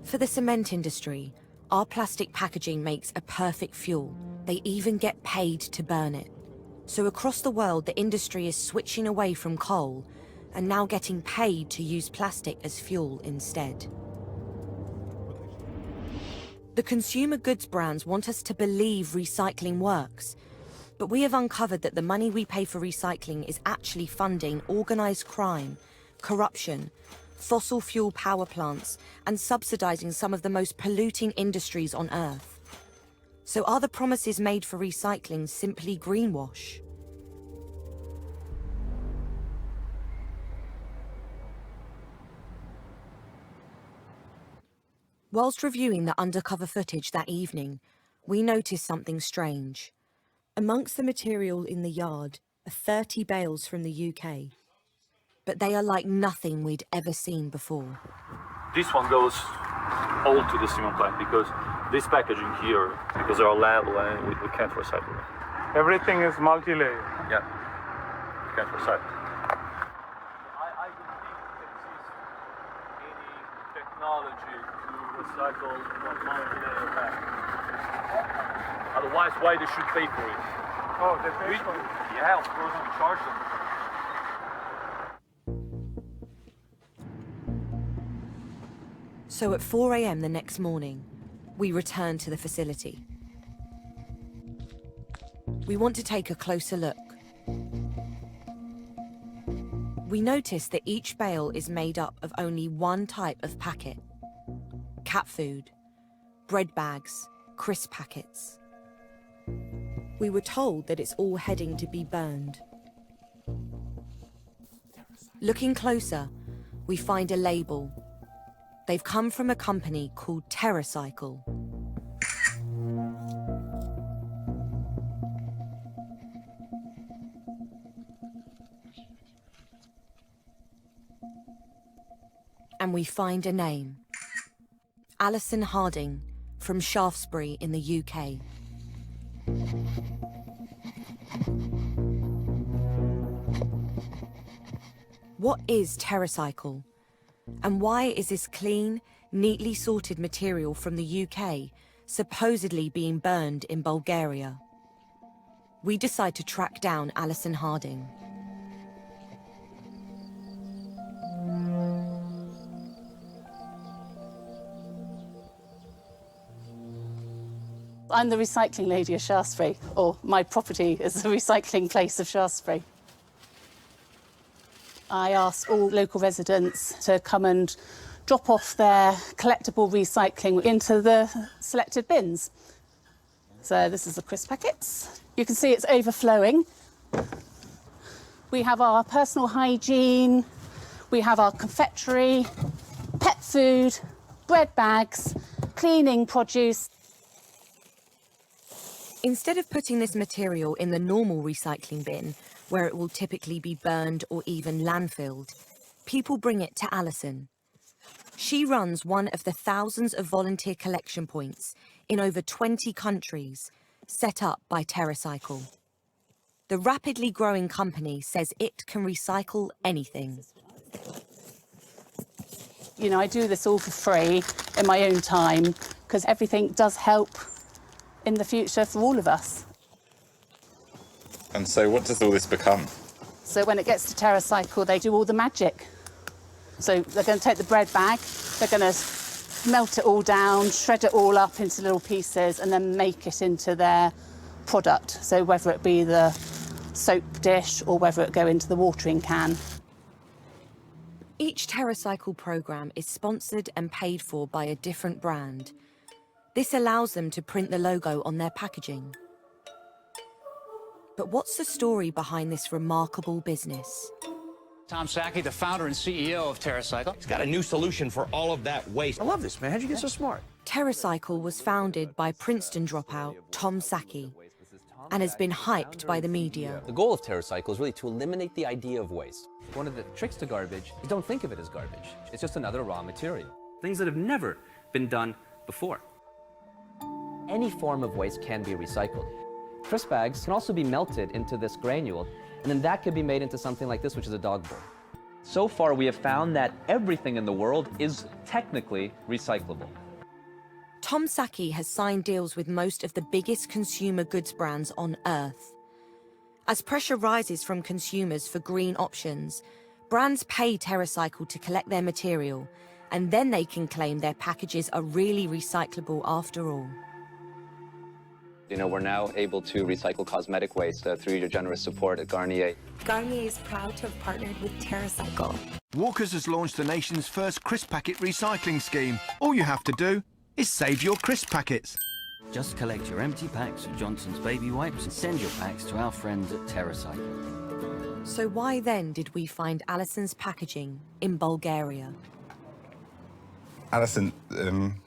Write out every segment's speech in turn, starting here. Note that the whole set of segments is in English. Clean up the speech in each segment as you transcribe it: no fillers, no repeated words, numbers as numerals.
For the cement industry, our plastic packaging makes a perfect fuel. They even get paid to burn it. So across the world, the industry is switching away from coal and now getting paid to use plastic as fuel instead. The consumer goods brands want us to believe recycling works, but we have uncovered that the money we pay for recycling is actually funding organised crime, corruption, fossil fuel power plants, and subsidising some of the most polluting industries on Earth. So are the promises made for recycling simply greenwash? Whilst reviewing the undercover footage that evening, we noticed something strange. Amongst the material in the yard are 30 bales from the UK, but they are like nothing we'd ever seen before. This one goes all to the cement plant because this packaging here, because they're labeled and we can't recycle it. Everything is multi-layer. Yeah, we can't recycle. I don't think exists any technology to recycle one multi-layer packaging. Otherwise, why they should pay for it? Oh, they pay for it? Yeah, of course, we charge them. So at 4 AM the next morning, we return to the facility. We want to take a closer look. We notice that each bale is made up of only one type of packet: cat food, bread bags, crisp packets. We were told that it's all heading to be burned. Looking closer, we find a label. They've come from a company called TerraCycle. And we find a name. Alison Harding, from Shaftesbury in the UK. What is TerraCycle? And why is this clean, neatly sorted material from the UK supposedly being burned in Bulgaria? We decide to track down Alison Harding. I'm the recycling lady of Shaftesbury, or my property is the recycling place of Shaftesbury. I ask all local residents to come and drop off their collectible recycling into the selected bins. So this is the crisp packets. You can see it's overflowing. We have our personal hygiene, we have our confectionery, pet food, bread bags, cleaning produce. Instead of putting this material in the normal recycling bin, where it will typically be burned or even landfilled, people bring it to Alison. She runs one of the thousands of volunteer collection points in over 20 countries, set up by TerraCycle. The rapidly growing company says it can recycle anything. You know, I do this all for free in my own time, because everything does help in the future for all of us. And so what does all this become? So when it gets to TerraCycle, they do all the magic. So they're going to take the bread bag, they're going to melt it all down, shred it all up into little pieces, and then make it into their product. So whether it be the soap dish or whether it go into the watering can. Each TerraCycle programme is sponsored and paid for by a different brand. This allows them to print the logo on their packaging. But what's the story behind this remarkable business? Tom Sacchi, the founder and CEO of TerraCycle. He's got a new solution for all of that waste. I love this, man. How'd you get so smart? TerraCycle was founded by Princeton dropout Tom Sacchi and has been hyped by the media. The goal of TerraCycle is really to eliminate the idea of waste. One of the tricks to garbage is don't think of it as garbage. It's just another raw material. Things that have never been done before. Any form of waste can be recycled. Crisp bags can also be melted into this granule, and then that could be made into something like this, which is a dog bowl. So far, we have found that everything in the world is technically recyclable. Tom Saki has signed deals with most of the biggest consumer goods brands on Earth. As pressure rises from consumers for green options, brands pay TerraCycle to collect their material, and then they can claim their packages are really recyclable after all. You know, we're now able to recycle cosmetic waste through your generous support at Garnier. Garnier is proud to have partnered with TerraCycle. Walkers has launched the nation's first crisp packet recycling scheme. All you have to do is save your crisp packets. Just collect your empty packs of Johnson's baby wipes and send your packs to our friends at TerraCycle. So why then did we find Alison's packaging in Bulgaria? Alison,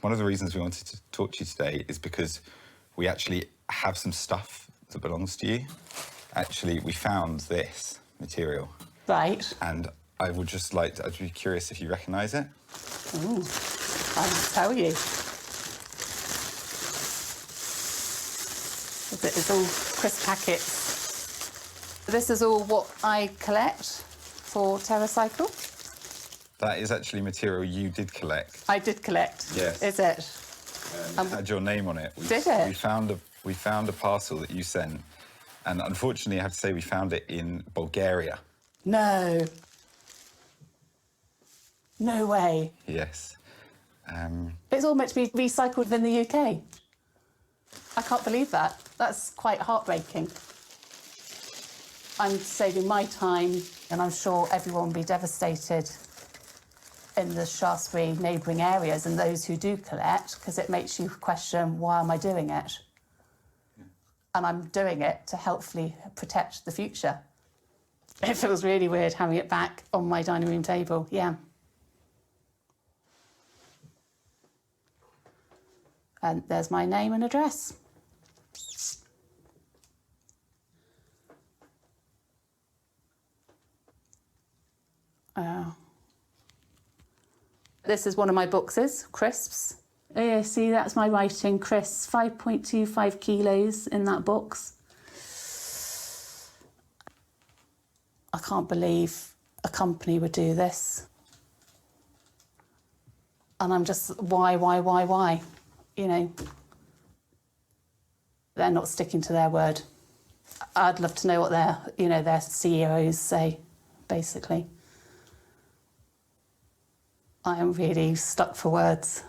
one of the reasons we wanted to talk to you today is because we actually have some stuff that belongs to you. Actually, we found this material. Right. And I would just like to, I'd be curious if you recognise it. Ooh, I will tell you. It's all crisp packets. This is all what I collect for TerraCycle. That is actually material you did collect. I did collect. Yes. Is it? It had your name on it. Did it? We found a parcel that you sent, and unfortunately, I have to say we found it in Bulgaria. No. No way. Yes. It's all meant to be recycled in the UK. I can't believe that. That's quite heartbreaking. I'm saving my time, and I'm sure everyone will be devastated in the Shaftesbury neighbouring areas and those who do collect, because it makes you question, why am I doing it? Yeah. And I'm doing it to helpfully protect the future. It feels really weird having it back on my dining room table, yeah. And there's my name and address. This is one of my boxes, crisps. Yeah, see, that's my writing, crisps, 5.25 kilos in that box. I can't believe a company would do this. And I'm just, why? You know, they're not sticking to their word. I'd love to know what their CEOs say, basically. I am really stuck for words.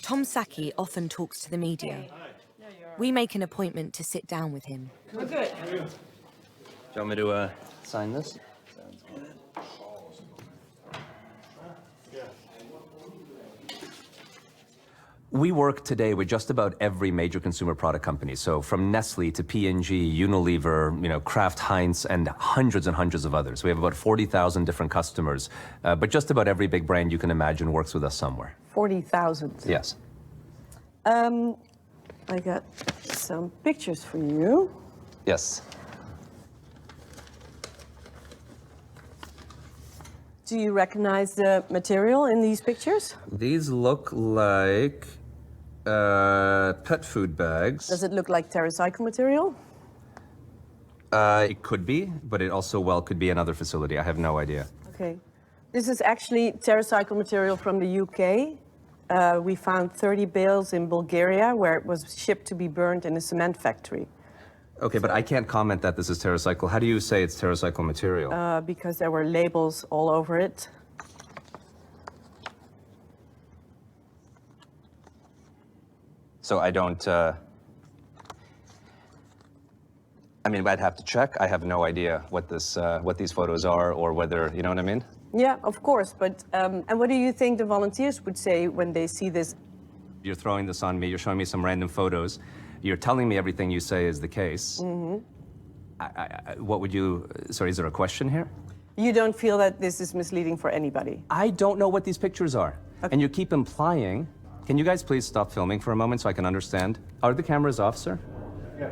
Tom Saki often talks to the media. We make an appointment to sit down with him. We're good. Do you want me to sign this? We work today with just about every major consumer product company. So from Nestle to P&G, Unilever, Kraft Heinz, and hundreds of others. We have about 40,000 different customers. But just about every big brand you can imagine works with us somewhere. 40,000? Yes. I got some pictures for you. Yes. Do you recognize the material in these pictures? These look like pet food bags. Does it look like TerraCycle material? It could be, but it also could be another facility. I have no idea. Okay. This is actually TerraCycle material from the UK. We found 30 bales in Bulgaria where it was shipped to be burned in a cement factory. Okay, but I can't comment that this is TerraCycle. How do you say it's TerraCycle material? Because there were labels all over it. So I don't, I'd have to check. I have no idea what these photos are or whether, you know what I mean? Yeah, of course, but, and what do you think the volunteers would say when they see this? You're throwing this on me, you're showing me some random photos, you're telling me everything you say is the case. What would you, sorry, is there a question here? You don't feel that this is misleading for anybody? I don't know what these pictures are. Okay. And you keep implying. Can you guys please stop filming for a moment so I can understand? Are the cameras off, sir? Yeah.